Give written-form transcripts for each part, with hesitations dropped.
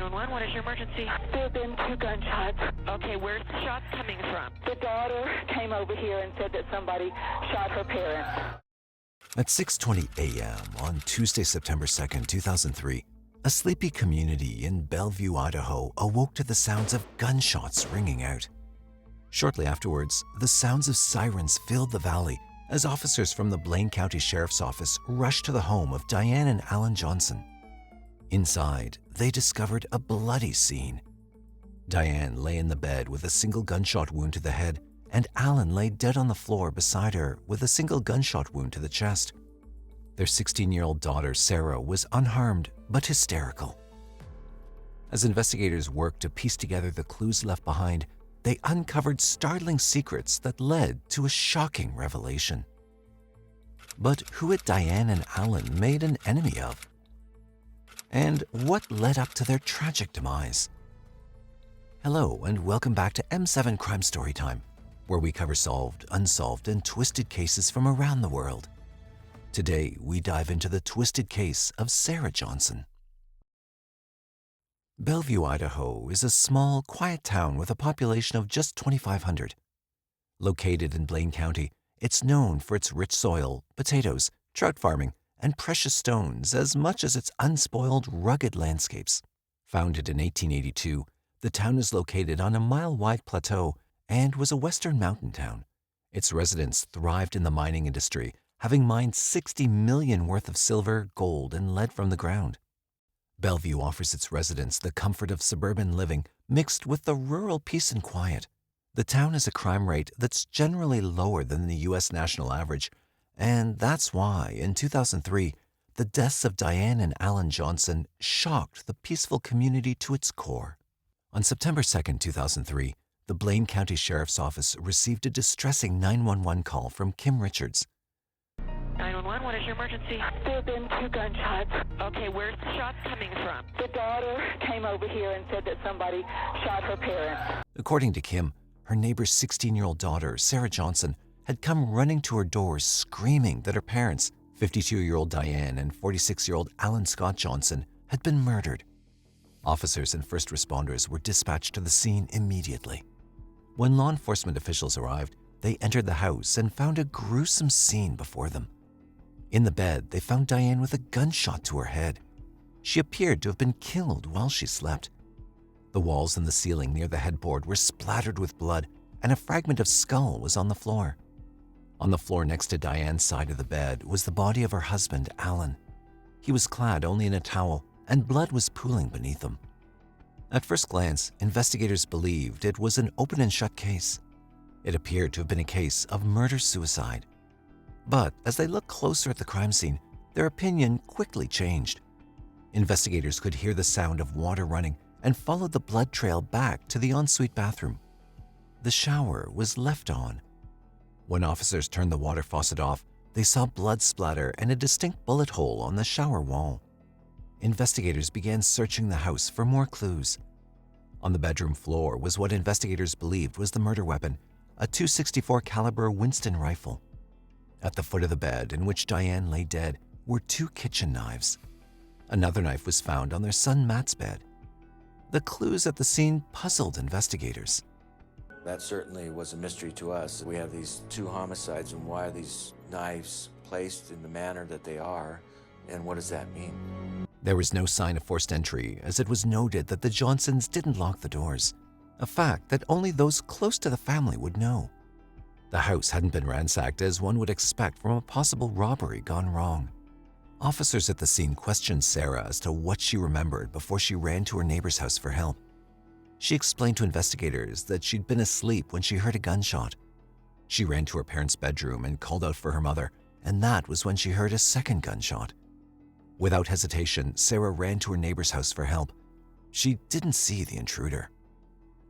911, what is your emergency? There have been 2 gunshots. Okay, where's the shots coming from? The daughter came over here and said that somebody shot her parents. At 6:20 a.m. on Tuesday, September 2nd, 2003, a sleepy community in Bellevue, Idaho awoke to the sounds of gunshots ringing out. Shortly afterwards, the sounds of sirens filled the valley as officers from the Blaine County Sheriff's Office rushed to the home of Diane and Alan Johnson. Inside, they discovered a bloody scene. Diane lay in the bed with a single gunshot wound to the head, and Alan lay dead on the floor beside her with a single gunshot wound to the chest. Their 16-year-old daughter, Sarah, was unharmed but hysterical. As investigators worked to piece together the clues left behind, they uncovered startling secrets that led to a shocking revelation. But who had Diane and Alan made an enemy of? And what led up to their tragic demise? Hello, and welcome back to M7 Crime Storytime, where we cover solved, unsolved, and twisted cases from around the world. Today, we dive into the twisted case of Sarah Johnson. Bellevue, Idaho is a small, quiet town with a population of just 2,500. Located in Blaine County, it's known for its rich soil, potatoes, trout farming, and precious stones as much as its unspoiled, rugged landscapes. Founded in 1882, the town is located on a mile-wide plateau and was a western mountain town. Its residents thrived in the mining industry, having mined $60 million worth of silver, gold, and lead from the ground. Bellevue offers its residents the comfort of suburban living mixed with the rural peace and quiet. The town has a crime rate that's generally lower than the U.S. national average, and that's why, in 2003, the deaths of Diane and Alan Johnson shocked the peaceful community to its core. On September 2nd, 2003, the Blaine County Sheriff's Office received a distressing 911 call from Kim Richards. 911, what is your emergency? There have been 2 gunshots. Okay, where's the shots coming from? The daughter came over here and said that somebody shot her parents. According to Kim, her neighbor's 16-year-old daughter, Sarah Johnson, had come running to her door screaming that her parents, 52-year-old Diane and 46-year-old Alan Scott Johnson, had been murdered. Officers and first responders were dispatched to the scene immediately. When law enforcement officials arrived, they entered the house and found a gruesome scene before them. In the bed, they found Diane with a gunshot to her head. She appeared to have been killed while she slept. The walls and the ceiling near the headboard were splattered with blood, and a fragment of skull was on the floor. On the floor next to Diane's side of the bed was the body of her husband, Alan. He was clad only in a towel, and blood was pooling beneath him. At first glance, investigators believed it was an open and shut case. It appeared to have been a case of murder-suicide. But as they looked closer at the crime scene, their opinion quickly changed. Investigators could hear the sound of water running and followed the blood trail back to the ensuite bathroom. The shower was left on. When officers turned the water faucet off, they saw blood splatter and a distinct bullet hole on the shower wall. Investigators began searching the house for more clues. On the bedroom floor was what investigators believed was the murder weapon, a .264 caliber Winston rifle. At the foot of the bed in which Diane lay dead were 2 kitchen knives. Another knife was found on their son Matt's bed. The clues at the scene puzzled investigators. That certainly was a mystery to us. We have these 2 homicides, and why are these knives placed in the manner that they are, and what does that mean? There was no sign of forced entry, as it was noted that the Johnsons didn't lock the doors, a fact that only those close to the family would know. The house hadn't been ransacked as one would expect from a possible robbery gone wrong. Officers at the scene questioned Sarah as to what she remembered before she ran to her neighbor's house for help. She explained to investigators that she'd been asleep when she heard a gunshot. She ran to her parents' bedroom and called out for her mother, and that was when she heard a second gunshot. Without hesitation, Sarah ran to her neighbor's house for help. She didn't see the intruder.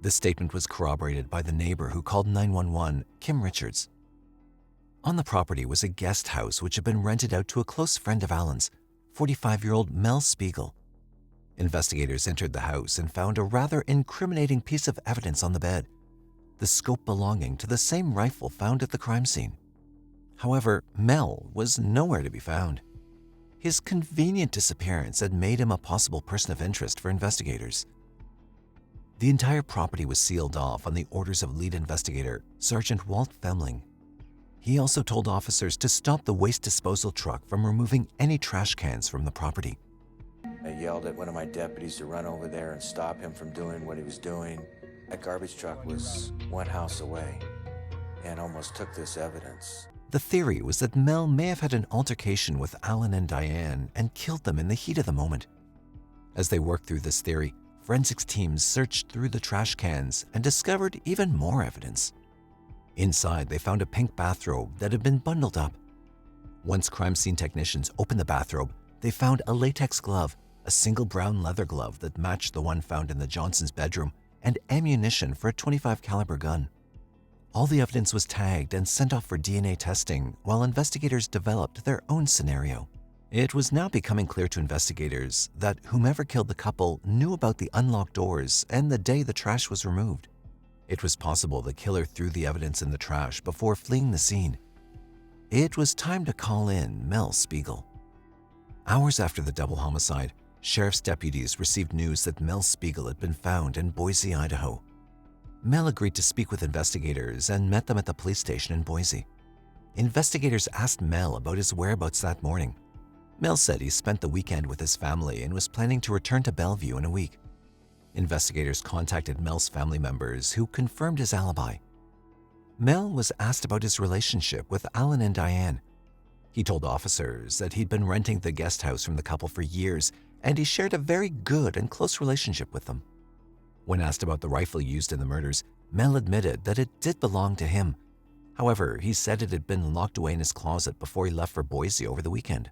The statement was corroborated by the neighbor who called 911, Kim Richards. On the property was a guest house which had been rented out to a close friend of Alan's, 45-year-old Mel Spiegel. Investigators entered the house and found a rather incriminating piece of evidence on the bed, the scope belonging to the same rifle found at the crime scene. However, Mel was nowhere to be found. his convenient disappearance had made him a possible person of interest for investigators. The entire property was sealed off on the orders of lead investigator, Sergeant Walt Femling. He also told officers to stop the waste disposal truck from removing any trash cans from the property. I yelled at one of my deputies to run over there and stop him from doing what he was doing. That garbage truck was one house away and almost took this evidence. The theory was that Mel may have had an altercation with Alan and Diane and killed them in the heat of the moment. As they worked through this theory, forensics teams searched through the trash cans and discovered even more evidence. Inside, they found a pink bathrobe that had been bundled up. Once crime scene technicians opened the bathrobe, they found a latex glove, a single brown leather glove that matched the one found in the Johnsons' bedroom, and ammunition for a .25 caliber gun. All the evidence was tagged and sent off for DNA testing while investigators developed their own scenario. It was now becoming clear to investigators that whomever killed the couple knew about the unlocked doors and the day the trash was removed. It was possible the killer threw the evidence in the trash before fleeing the scene. It was time to call in Mel Spiegel. Hours after the double homicide, sheriff's deputies received news that Mel Spiegel had been found in Boise, Idaho. Mel agreed to speak with investigators and met them at the police station in Boise. Investigators asked Mel about his whereabouts that morning. Mel said he spent the weekend with his family and was planning to return to Bellevue in a week. Investigators contacted Mel's family members, who confirmed his alibi. Mel was asked about his relationship with Alan and Diane. He told officers that he'd been renting the guest house from the couple for years, and he shared a very good and close relationship with them. When asked about the rifle used in the murders, Mel admitted that it did belong to him. However, he said it had been locked away in his closet before he left for Boise over the weekend.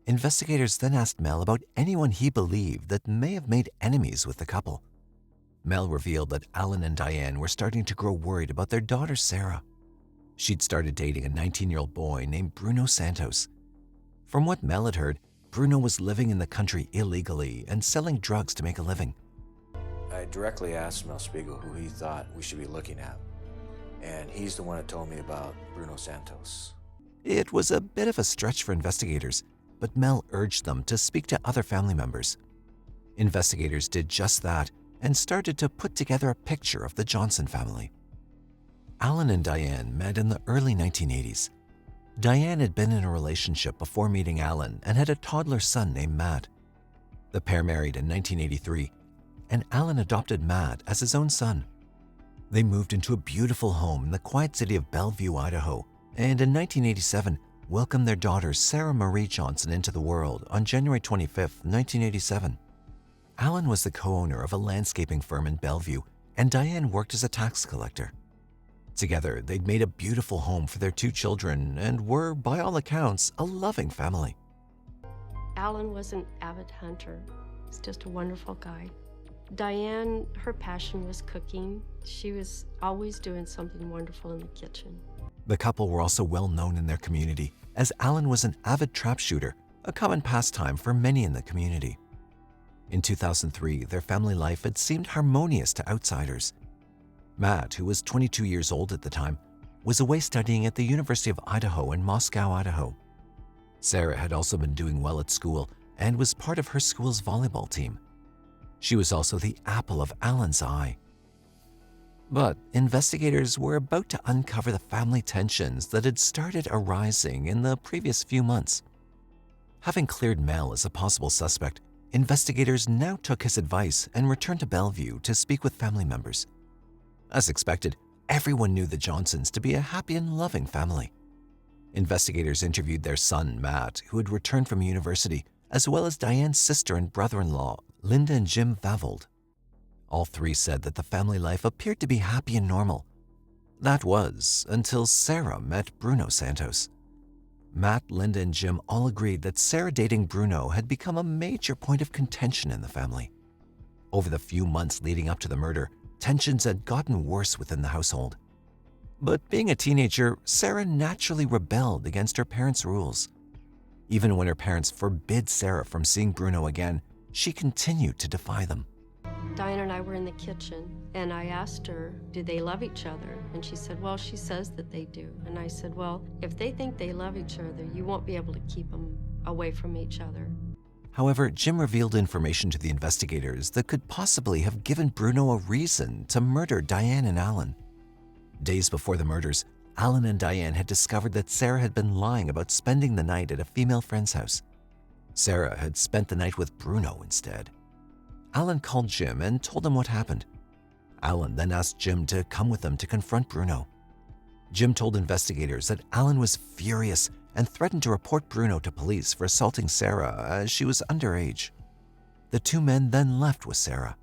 Investigators then asked Mel about anyone he believed that may have made enemies with the couple. Mel revealed that Alan and Diane were starting to grow worried about their daughter, Sarah. She'd started dating a 19-year-old boy named Bruno Santos. From what Mel had heard, Bruno was living in the country illegally and selling drugs to make a living. I directly asked Mel Spiegel who he thought we should be looking at, and he's the one that told me about Bruno Santos. It was a bit of a stretch for investigators, but Mel urged them to speak to other family members. Investigators did just that and started to put together a picture of the Johnson family. Alan and Diane met in the early 1980s. Diane had been in a relationship before meeting Alan and had a toddler son named Matt. The pair married in 1983, and Alan adopted Matt as his own son. They moved into a beautiful home in the quiet city of Bellevue, Idaho, and in 1987, welcomed their daughter Sarah Marie Johnson into the world on January 25, 1987. Alan was the co-owner of a landscaping firm in Bellevue, and Diane worked as a tax collector. Together, they'd made a beautiful home for their two children and were, by all accounts, a loving family. Alan was an avid hunter. He's just a wonderful guy. Diane, her passion was cooking. She was always doing something wonderful in the kitchen. The couple were also well known in their community, as Alan was an avid trap shooter, a common pastime for many in the community. In 2003, their family life had seemed harmonious to outsiders. Matt, who was 22 years old at the time, was away studying at the University of Idaho in Moscow, Idaho. Sarah had also been doing well at school and was part of her school's volleyball team. She was also the apple of Alan's eye. But investigators were about to uncover the family tensions that had started arising in the previous few months. Having cleared Mel as a possible suspect, investigators now took his advice and returned to Bellevue to speak with family members. As expected, everyone knew the Johnsons to be a happy and loving family. Investigators interviewed their son, Matt, who had returned from university, as well as Diane's sister and brother-in-law, Linda and Jim Favold. All three said that the family life appeared to be happy and normal. That was until Sarah met Bruno Santos. Matt, Linda, and Jim all agreed that Sarah dating Bruno had become a major point of contention in the family. Over the few months leading up to the murder, tensions had gotten worse within the household. But being a teenager, Sarah naturally rebelled against her parents' rules. Even when her parents forbid Sarah from seeing Bruno again, she continued to defy them. Diane and I were in the kitchen, and I asked her, do they love each other? And she said, well, she says that they do. And I said, well, if they think they love each other, you won't be able to keep them away from each other. However, Jim revealed information to the investigators that could possibly have given Bruno a reason to murder Diane and Alan. Days before the murders, Alan and Diane had discovered that Sarah had been lying about spending the night at a female friend's house. Sarah had spent the night with Bruno instead. Alan called Jim and told him what happened. Alan then asked Jim to come with them to confront Bruno. Jim told investigators that Alan was furious and threatened to report Bruno to police for assaulting Sarah as she was underage. The two men then left with Sarah.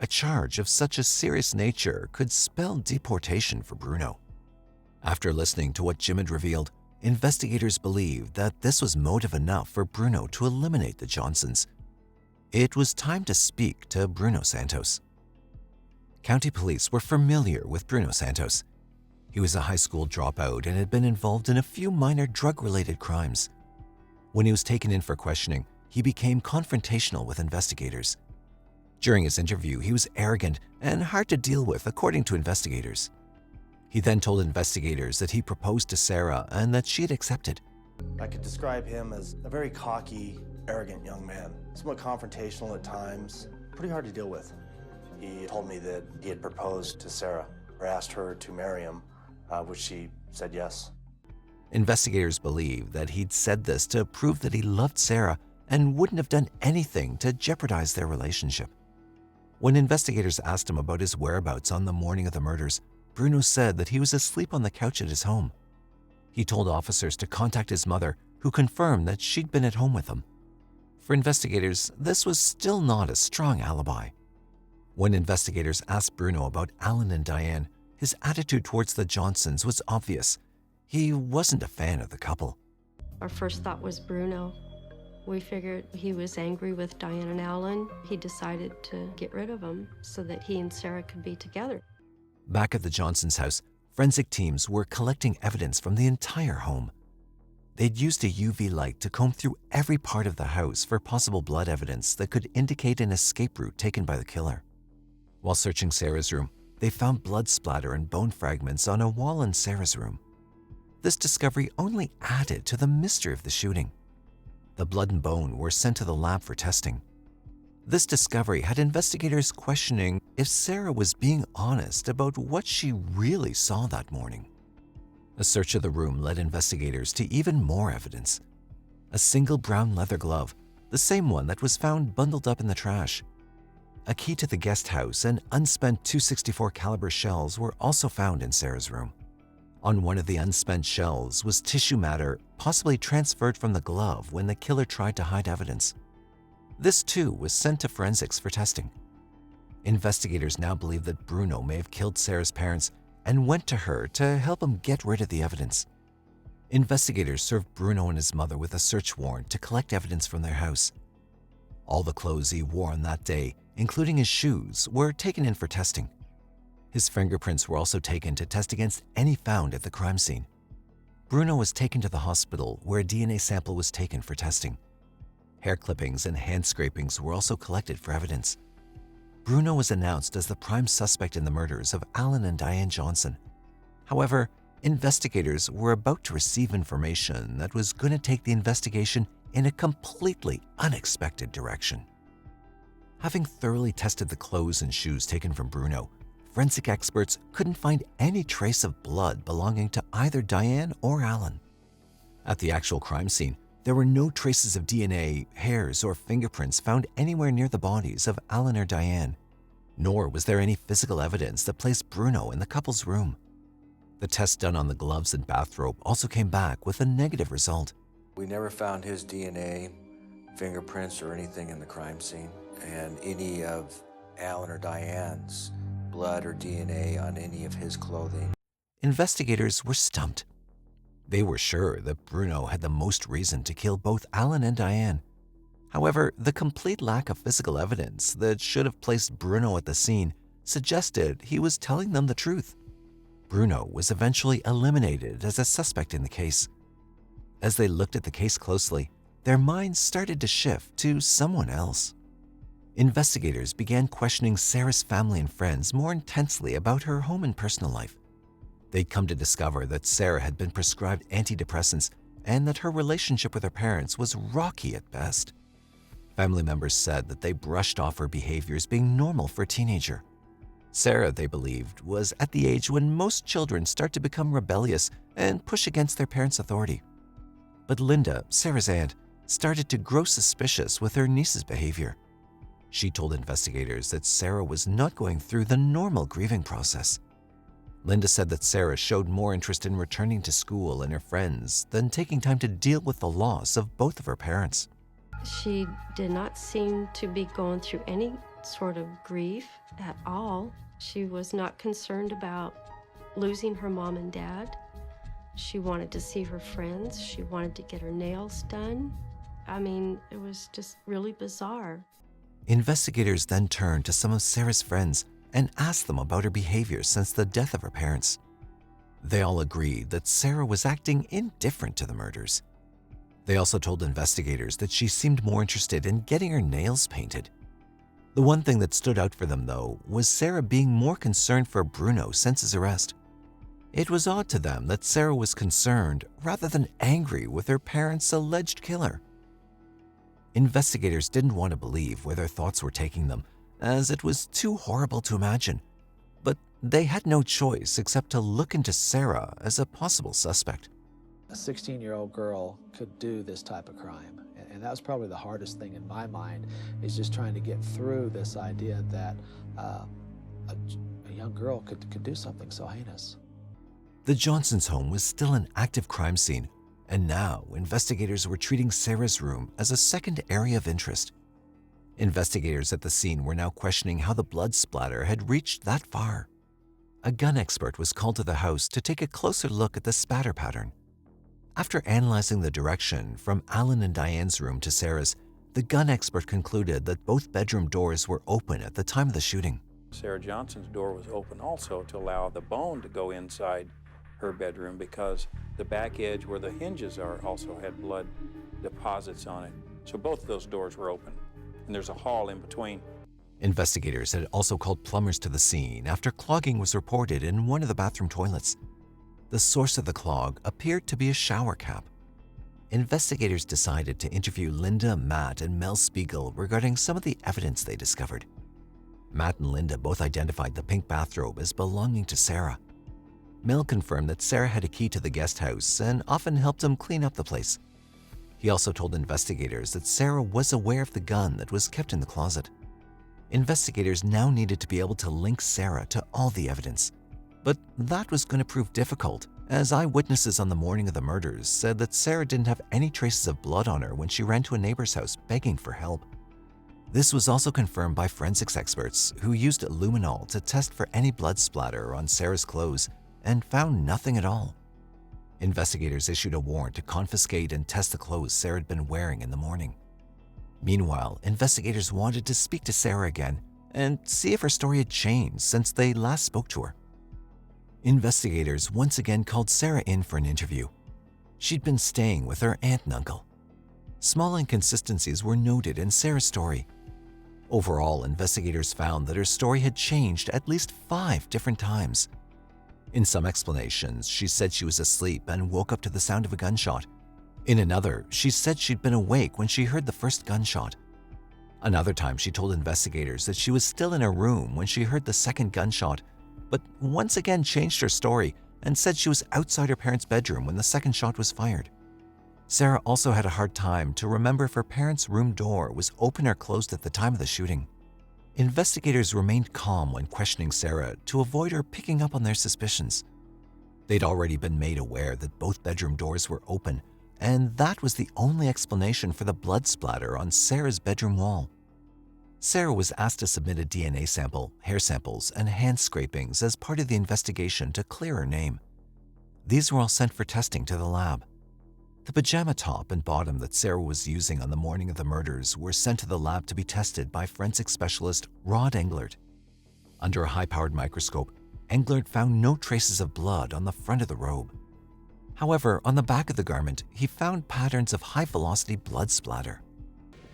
A charge of such a serious nature could spell deportation for Bruno. After listening to what Jim had revealed, investigators believed that this was motive enough for Bruno to eliminate the Johnsons. It was time to speak to Bruno Santos. County police were familiar with Bruno Santos. He was a high school dropout and had been involved in a few minor drug-related crimes. When he was taken in for questioning, he became confrontational with investigators. During his interview, he was arrogant and hard to deal with, according to investigators. He then told investigators that he proposed to Sarah and that she had accepted. I could describe him as a very cocky, arrogant young man, somewhat confrontational at times, pretty hard to deal with. He told me that he had proposed to Sarah, or asked her to marry him, which she said yes. Investigators believe that he'd said this to prove that he loved Sarah and wouldn't have done anything to jeopardize their relationship. When investigators asked him about his whereabouts on the morning of the murders, Bruno said that he was asleep on the couch at his home. He told officers to contact his mother, who confirmed that she'd been at home with him. For investigators, this was still not a strong alibi. When investigators asked Bruno about Alan and Diane, his attitude towards the Johnsons was obvious. He wasn't a fan of the couple. Our first thought was Bruno. We figured he was angry with Diane and Alan. He decided to get rid of them so that he and Sarah could be together. Back at the Johnsons' house, forensic teams were collecting evidence from the entire home. They'd used a UV light to comb through every part of the house for possible blood evidence that could indicate an escape route taken by the killer. While searching Sarah's room, they found blood splatter and bone fragments on a wall in Sarah's room. This discovery only added to the mystery of the shooting. The blood and bone were sent to the lab for testing. This discovery had investigators questioning if Sarah was being honest about what she really saw that morning. A search of the room led investigators to even more evidence. A single brown leather glove, the same one that was found bundled up in the trash. A key to the guest house and unspent .264 caliber shells were also found in Sarah's room. On one of the unspent shells was tissue matter, possibly transferred from the glove when the killer tried to hide evidence. This too was sent to forensics for testing. Investigators now believe that Bruno may have killed Sarah's parents and went to her to help him get rid of the evidence. Investigators served Bruno and his mother with a search warrant to collect evidence from their house. All the clothes he wore on that day, including his shoes, were taken in for testing. His fingerprints were also taken to test against any found at the crime scene. Bruno was taken to the hospital where a DNA sample was taken for testing. Hair clippings and hand scrapings were also collected for evidence. Bruno was announced as the prime suspect in the murders of Alan and Diane Johnson. However, investigators were about to receive information that was going to take the investigation in a completely unexpected direction. Having thoroughly tested the clothes and shoes taken from Bruno, forensic experts couldn't find any trace of blood belonging to either Diane or Alan. At the actual crime scene, there were no traces of DNA, hairs, or fingerprints found anywhere near the bodies of Alan or Diane, nor was there any physical evidence that placed Bruno in the couple's room. The test done on the gloves and bathrobe also came back with a negative result. We never found his DNA, fingerprints, or anything in the crime scene, and any of Alan or Diane's blood or DNA on any of his clothing. Investigators were stumped. They were sure that Bruno had the most reason to kill both Alan and Diane. However, the complete lack of physical evidence that should have placed Bruno at the scene suggested he was telling them the truth. Bruno was eventually eliminated as a suspect in the case. As they looked at the case closely, their minds started to shift to someone else. Investigators began questioning Sarah's family and friends more intensely about her home and personal life. They'd come to discover that Sarah had been prescribed antidepressants and that her relationship with her parents was rocky at best. Family members said that they brushed off her behavior as being normal for a teenager. Sarah, they believed, was at the age when most children start to become rebellious and push against their parents' authority. But Linda, Sarah's aunt, started to grow suspicious with her niece's behavior. She told investigators that Sarah was not going through the normal grieving process. Linda said that Sarah showed more interest in returning to school and her friends than taking time to deal with the loss of both of her parents. She did not seem to be going through any sort of grief at all. She was not concerned about losing her mom and dad. She wanted to see her friends. She wanted to get her nails done. I mean, it was just really bizarre. Investigators then turned to some of Sarah's friends and asked them about her behavior since the death of her parents. They all agreed that Sarah was acting indifferent to the murders. They also told investigators that she seemed more interested in getting her nails painted. The one thing that stood out for them, though, was Sarah being more concerned for Bruno since his arrest. It was odd to them that Sarah was concerned rather than angry with her parents' alleged killer. Investigators didn't want to believe where their thoughts were taking them, as it was too horrible to imagine. But they had no choice except to look into Sarah as a possible suspect. A 16-year-old girl could do this type of crime. And that was probably the hardest thing in my mind, is just trying to get through this idea that a young girl could do something so heinous. The Johnsons' home was still an active crime scene, and now investigators were treating Sarah's room as a second area of interest. Investigators at the scene were now questioning how the blood splatter had reached that far. A gun expert was called to the house to take a closer look at the spatter pattern. After analyzing the direction from Alan and Diane's room to Sarah's, the gun expert concluded that both bedroom doors were open at the time of the shooting. Sarah Johnson's door was open also to allow the bone to go inside her bedroom, because the back edge where the hinges are also had blood deposits on it. So both of those doors were open, and there's a hall in between. Investigators had also called plumbers to the scene after clogging was reported in one of the bathroom toilets. The source of the clog appeared to be a shower cap. Investigators decided to interview Linda, Matt, and Mel Spiegel regarding some of the evidence they discovered. Matt and Linda both identified the pink bathrobe as belonging to Sarah. Mel confirmed that Sarah had a key to the guest house and often helped him clean up the place. He also told investigators that Sarah was aware of the gun that was kept in the closet. Investigators now needed to be able to link Sarah to all the evidence. But that was going to prove difficult, as eyewitnesses on the morning of the murders said that Sarah didn't have any traces of blood on her when she ran to a neighbor's house begging for help. This was also confirmed by forensics experts who used luminol to test for any blood splatter on Sarah's clothes and found nothing at all. Investigators issued a warrant to confiscate and test the clothes Sarah had been wearing in the morning. Meanwhile, investigators wanted to speak to Sarah again and see if her story had changed since they last spoke to her. Investigators once again called Sarah in for an interview. She'd been staying with her aunt and uncle. Small inconsistencies were noted in Sarah's story. Overall, investigators found that her story had changed at least 5 different times. In some explanations, she said she was asleep and woke up to the sound of a gunshot. In another, she said she'd been awake when she heard the first gunshot. Another time, she told investigators that she was still in her room when she heard the second gunshot, but once again changed her story and said she was outside her parents' bedroom when the second shot was fired. Sarah also had a hard time to remember if her parents' room door was open or closed at the time of the shooting. Investigators remained calm when questioning Sarah to avoid her picking up on their suspicions. They'd already been made aware that both bedroom doors were open, and that was the only explanation for the blood splatter on Sarah's bedroom wall. Sarah was asked to submit a DNA sample, hair samples, and hand scrapings as part of the investigation to clear her name. These were all sent for testing to the lab. The pajama top and bottom that Sarah was using on the morning of the murders were sent to the lab to be tested by forensic specialist Rod Englert. Under a high-powered microscope, Englert found no traces of blood on the front of the robe. However, on the back of the garment, he found patterns of high-velocity blood splatter.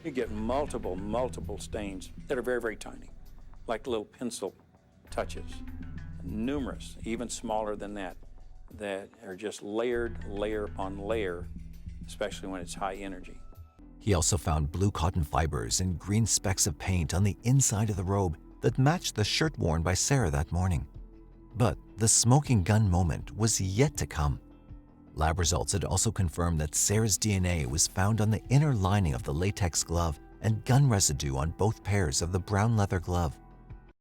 You get multiple stains that are very, very tiny, like little pencil touches. Numerous, even smaller than that are just layer upon layer especially when it's high energy. He also found blue cotton fibers and green specks of paint on the inside of the robe that matched the shirt worn by Sarah that morning. But the smoking gun moment was yet to come. Lab results had also confirmed that Sarah's DNA was found on the inner lining of the latex glove and gun residue on both pairs of the brown leather glove.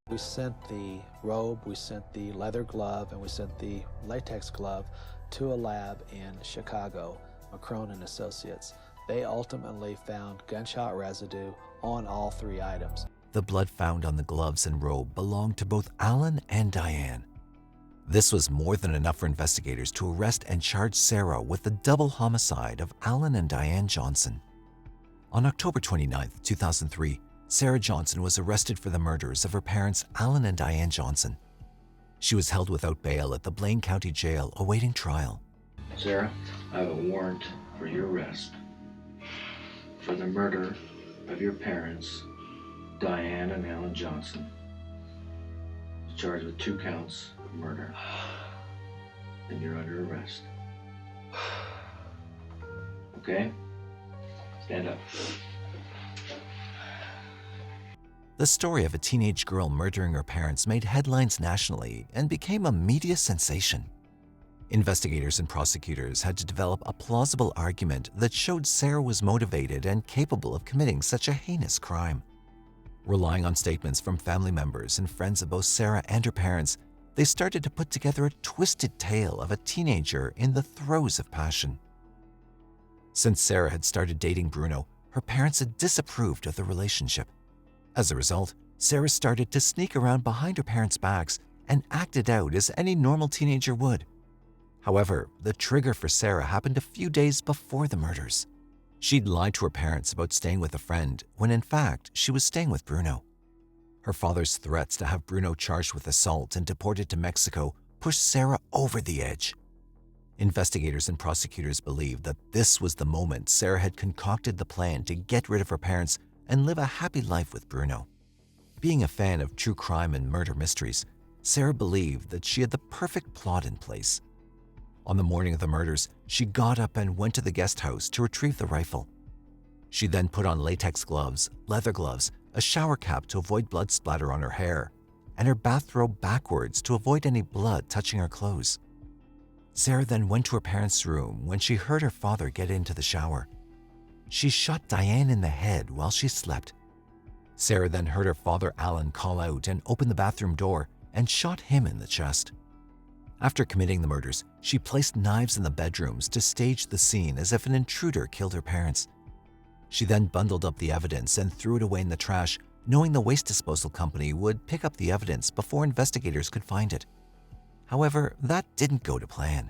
We sent the robe, we sent the leather glove, and we sent the latex glove to a lab in Chicago, McCrone and Associates. They ultimately found gunshot residue on all three items. The blood found on the gloves and robe belonged to both Alan and Diane. This was more than enough for investigators to arrest and charge Sarah with the double homicide of Alan and Diane Johnson. On October 29, 2003, Sarah Johnson was arrested for the murders of her parents Alan and Diane Johnson. She was held without bail at the Blaine County Jail awaiting trial. Sarah, I have a warrant for your arrest for the murder of your parents, Diane and Alan Johnson. You're charged with 2 counts of murder, and you're under arrest. Okay? Stand up. The story of a teenage girl murdering her parents made headlines nationally and became a media sensation. Investigators and prosecutors had to develop a plausible argument that showed Sarah was motivated and capable of committing such a heinous crime. Relying on statements from family members and friends of both Sarah and her parents, they started to put together a twisted tale of a teenager in the throes of passion. Since Sarah had started dating Bruno, her parents had disapproved of the relationship. As a result, Sarah started to sneak around behind her parents' backs and acted out as any normal teenager would. However, the trigger for Sarah happened a few days before the murders. She'd lied to her parents about staying with a friend when in fact she was staying with Bruno. Her father's threats to have Bruno charged with assault and deported to Mexico pushed Sarah over the edge. Investigators and prosecutors believed that this was the moment Sarah had concocted the plan to get rid of her parents and live a happy life with Bruno. Being a fan of true crime and murder mysteries, Sarah believed that she had the perfect plot in place. On the morning of the murders, she got up and went to the guest house to retrieve the rifle. She then put on latex gloves, leather gloves, a shower cap to avoid blood splatter on her hair, and her bathrobe backwards to avoid any blood touching her clothes. Sarah then went to her parents' room when she heard her father get into the shower. She shot Diane in the head while she slept. Sarah then heard her father Alan call out and open the bathroom door and shot him in the chest. After committing the murders, she placed knives in the bedrooms to stage the scene as if an intruder killed her parents. She then bundled up the evidence and threw it away in the trash, knowing the waste disposal company would pick up the evidence before investigators could find it. However, that didn't go to plan.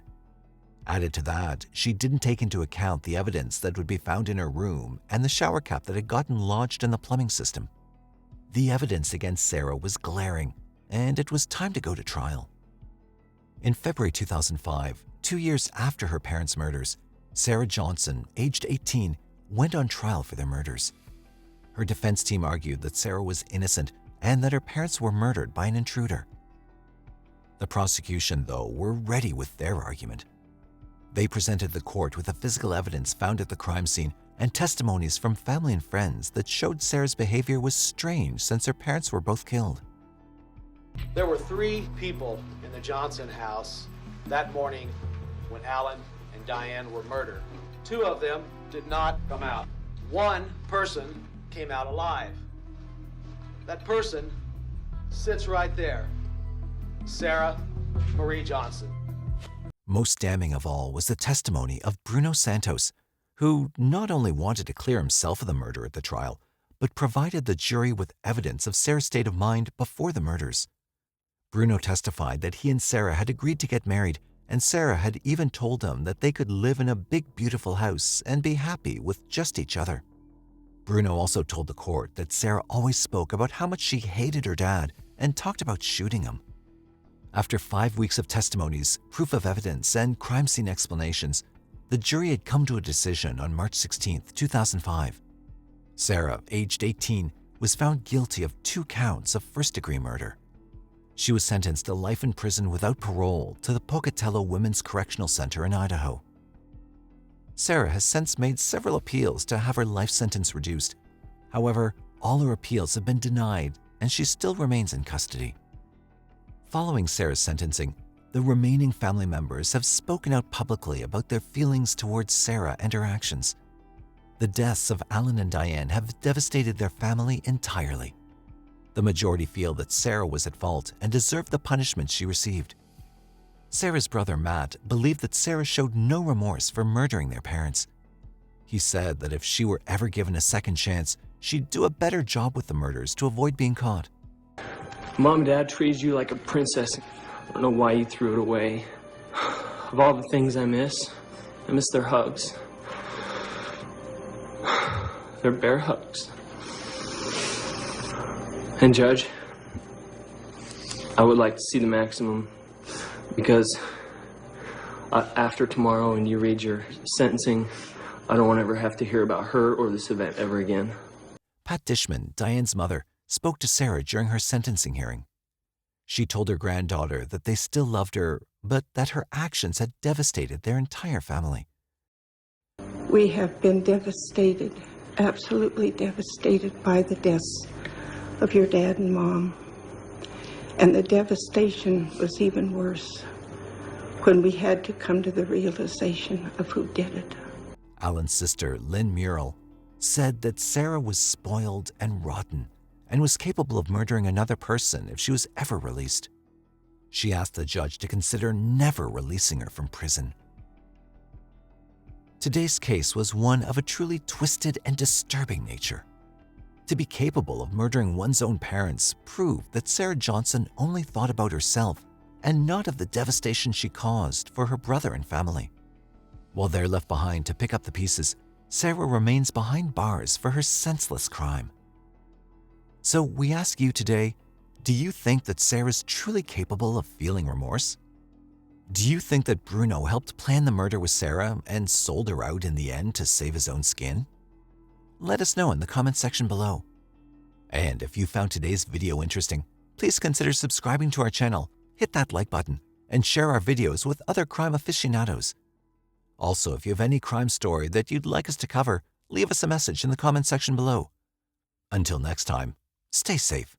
Added to that, she didn't take into account the evidence that would be found in her room and the shower cap that had gotten lodged in the plumbing system. The evidence against Sarah was glaring, and it was time to go to trial. In February 2005, 2 years after her parents' murders, Sarah Johnson, aged 18, went on trial for their murders. Her defense team argued that Sarah was innocent and that her parents were murdered by an intruder. The prosecution, though, were ready with their argument. They presented the court with the physical evidence found at the crime scene and testimonies from family and friends that showed Sarah's behavior was strange since her parents were both killed. There were 3 people in the Johnson house that morning when Alan and Diane were murdered. 2 of them did not come out. 1 person came out alive. That person sits right there. Sarah Marie Johnson. Most damning of all was the testimony of Bruno Santos, who not only wanted to clear himself of the murder at the trial, but provided the jury with evidence of Sarah's state of mind before the murders. Bruno testified that he and Sarah had agreed to get married, and Sarah had even told him that they could live in a big, beautiful house and be happy with just each other. Bruno also told the court that Sarah always spoke about how much she hated her dad and talked about shooting him. After 5 weeks of testimonies, proof of evidence, and crime scene explanations, the jury had come to a decision on March 16, 2005. Sarah, aged 18, was found guilty of 2 counts of first-degree murder. She was sentenced to life in prison without parole to the Pocatello Women's Correctional Center in Idaho. Sarah has since made several appeals to have her life sentence reduced. However, all her appeals have been denied and she still remains in custody. Following Sarah's sentencing, the remaining family members have spoken out publicly about their feelings towards Sarah and her actions. The deaths of Alan and Diane have devastated their family entirely. The majority feel that Sarah was at fault and deserved the punishment she received. Sarah's brother Matt believed that Sarah showed no remorse for murdering their parents. He said that if she were ever given a second chance, she'd do a better job with the murders to avoid being caught. Mom and Dad treated you like a princess. I don't know why you threw it away. Of all the things I miss their hugs. Their bear hugs. And Judge, I would like to see the maximum because after tomorrow and you read your sentencing, I don't want to ever have to hear about her or this event ever again. Pat Dishman, Diane's mother, spoke to Sarah during her sentencing hearing. She told her granddaughter that they still loved her, but that her actions had devastated their entire family. We have been devastated, absolutely devastated by the deaths of your dad and mom. And the devastation was even worse when we had to come to the realization of who did it. Alan's sister, Lynn Murrell, said that Sarah was spoiled and rotten and was capable of murdering another person if she was ever released. She asked the judge to consider never releasing her from prison. Today's case was one of a truly twisted and disturbing nature. To be capable of murdering one's own parents proved that Sarah Johnson only thought about herself and not of the devastation she caused for her brother and family. While they're left behind to pick up the pieces, Sarah remains behind bars for her senseless crime. So we ask you today, do you think that Sarah's truly capable of feeling remorse? Do you think that Bruno helped plan the murder with Sarah and sold her out in the end to save his own skin? Let us know in the comment section below. And if you found today's video interesting, please consider subscribing to our channel, hit that like button, and share our videos with other crime aficionados. Also, if you have any crime story that you'd like us to cover, leave us a message in the comment section below. Until next time, stay safe.